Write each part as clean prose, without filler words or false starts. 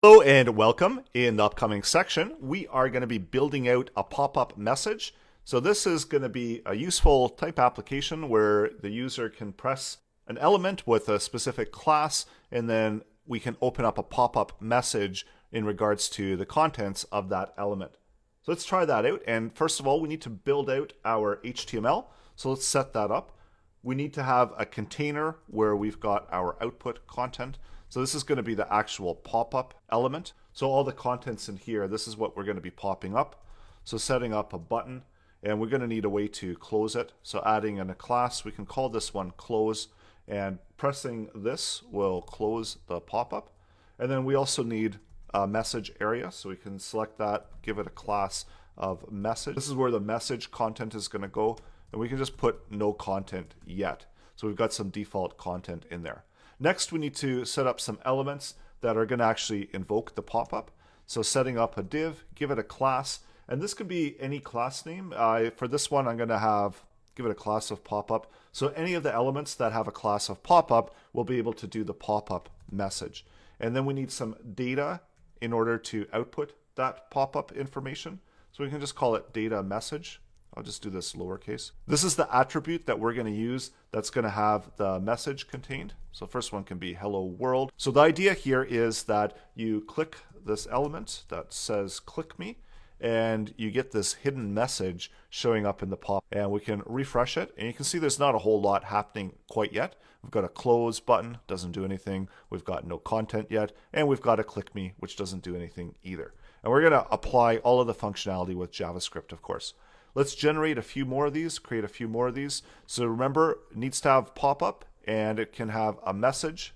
Hello and welcome. In the upcoming section, we are going to be building out a pop-up message. So this is going to be a useful type application where the user can press an element with a specific class, and then we can open up a pop-up message in regards to the contents of that element. So let's try that out. And first of all, we need to build out our HTML. So let's set that up. We need to have a container where we've got our output content. So this is going to be the actual pop-up element. So all the contents in here, this is what we're going to be popping up. So setting up a button, and we're going to need a way to close it. So adding in a class, we can call this one close, and pressing this will close the pop-up. And then we also need a message area, so we can select that, give it a class of message. This is where the message content is going to go, and we can just put no content yet. So we've got some default content in there. Next, we need to set up some elements that are going to actually invoke the pop-up. So setting up a div, give it a class, and this could be any class name. For this one, I'm going to give it a class of pop-up. So any of the elements that have a class of pop-up will be able to do the pop-up message. And then we need some data in order to output that pop-up information. So we can just call it data message. I'll just do this lowercase. This is the attribute that we're going to use that's going to have the message contained. So first one can be hello world. So the idea here is that you click this element that says click me, and you get this hidden message showing up in the pop, and we can refresh it, and you can see there's not a whole lot happening quite yet. We've got a close button, doesn't do anything. We've got no content yet, and we've got a click me, which doesn't do anything either. And we're going to apply all of the functionality with JavaScript, of course. Let's generate a few more of these, create a few more of these. So remember, it needs to have pop-up, and it can have a message.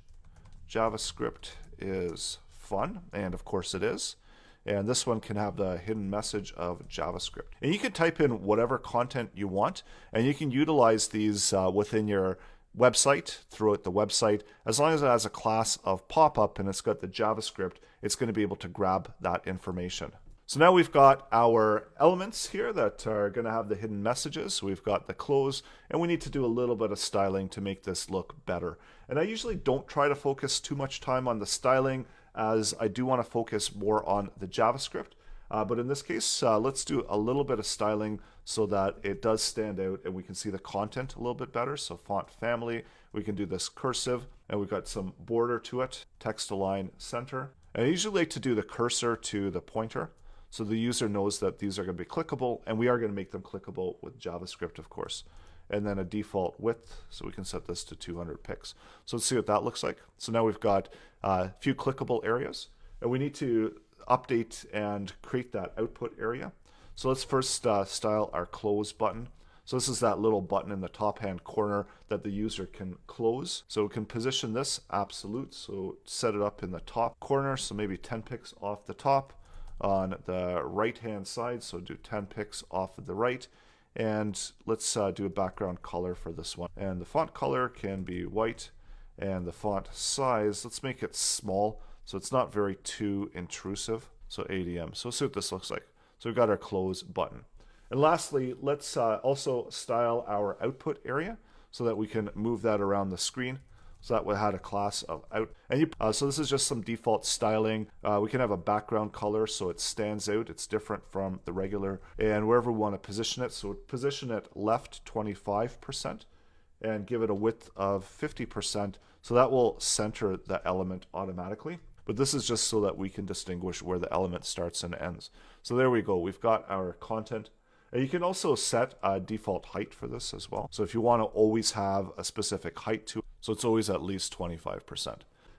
JavaScript is fun, and of course it is. And this one can have the hidden message of JavaScript. And you can type in whatever content you want, and you can utilize these within your website, throughout the website. As long as it has a class of pop-up and it's got the JavaScript, it's going to be able to grab that information. So now we've got our elements here that are going to have the hidden messages. We've got the close, and we need to do a little bit of styling to make this look better. And I usually don't try to focus too much time on the styling, as I do want to focus more on the JavaScript. But in this case, let's do a little bit of styling so that it does stand out and we can see the content a little bit better. So font family, we can do this cursive, and we've got some border to it, text align center. And I usually like to do the cursor to the pointer, so the user knows that these are going to be clickable, and we are going to make them clickable with JavaScript, of course. And then a default width, so we can set this to 200 pixels. So let's see what that looks like. So now we've got a few clickable areas, and we need to update and create that output area. So let's first style our close button. So this is that little button in the top hand corner that the user can close. So we can position this absolute, so set it up in the top corner, so maybe 10 pixels off the top. On the right hand side, so do 10 pixels off of the right, and let's do a background color for this one, and the font color can be white, and the font size, let's make it small so it's not very too intrusive, so ADM. So let's see what this looks like. So we've got our close button, and lastly, let's also style our output area so that we can move that around the screen. So that we had a class of out. And so this is just some default styling. We can have a background color so it stands out. It's different from the regular. And wherever we want to position it, so position it left 25% and give it a width of 50%. So that will center the element automatically. But this is just so that we can distinguish where the element starts and ends. So there we go. We've got our content. And you can also set a default height for this as well. So if you want to always have a specific height to it, so it's always at least 25%.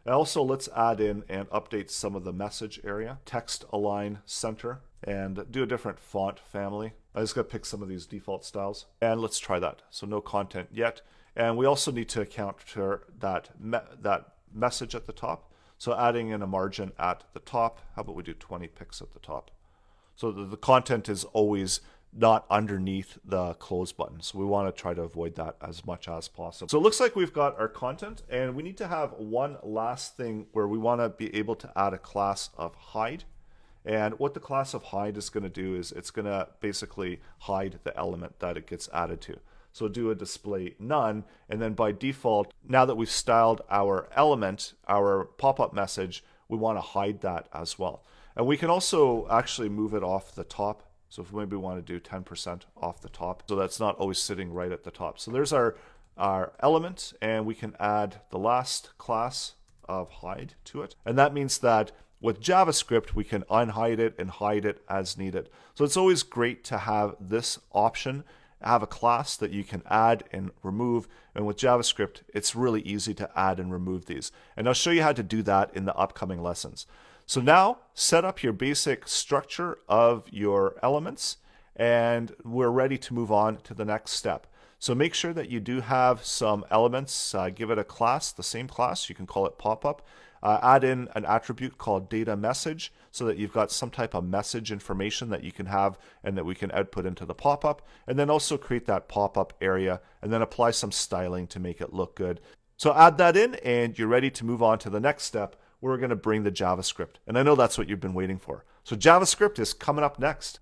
And also, let's add in and update some of the message area, text align center, and do a different font family. I just got to pick some of these default styles, and let's try that. So no content yet. And we also need to account for that message at the top. So adding in a margin at the top. How about we do 20 pixels at the top? So the content is always not underneath the close button. So we want to try to avoid that as much as possible. So it looks like we've got our content, and we need to have one last thing where we want to be able to add a class of hide. And what the class of hide is going to do is it's going to basically hide the element that it gets added to. So do a display none, and then by default, now that we've styled our element, our pop-up message, we want to hide that as well. And we can also actually move it off the top. So if maybe we want to do 10% off the top, so that's not always sitting right at the top. So there's our element, and we can add the last class of hide to it. And that means that with JavaScript, we can unhide it and hide it as needed. So it's always great to have this option, have a class that you can add and remove. And with JavaScript, it's really easy to add and remove these. And I'll show you how to do that in the upcoming lessons. So now set up your basic structure of your elements, and we're ready to move on to the next step. So make sure that you do have some elements, give it a class, the same class, you can call it PopUp. Add in an attribute called data message so that you've got some type of message information that you can have and that we can output into the pop-up. And then also create that pop-up area and then apply some styling to make it look good. So add that in and you're ready to move on to the next step. We're going to bring the JavaScript. And I know that's what you've been waiting for. So JavaScript is coming up next.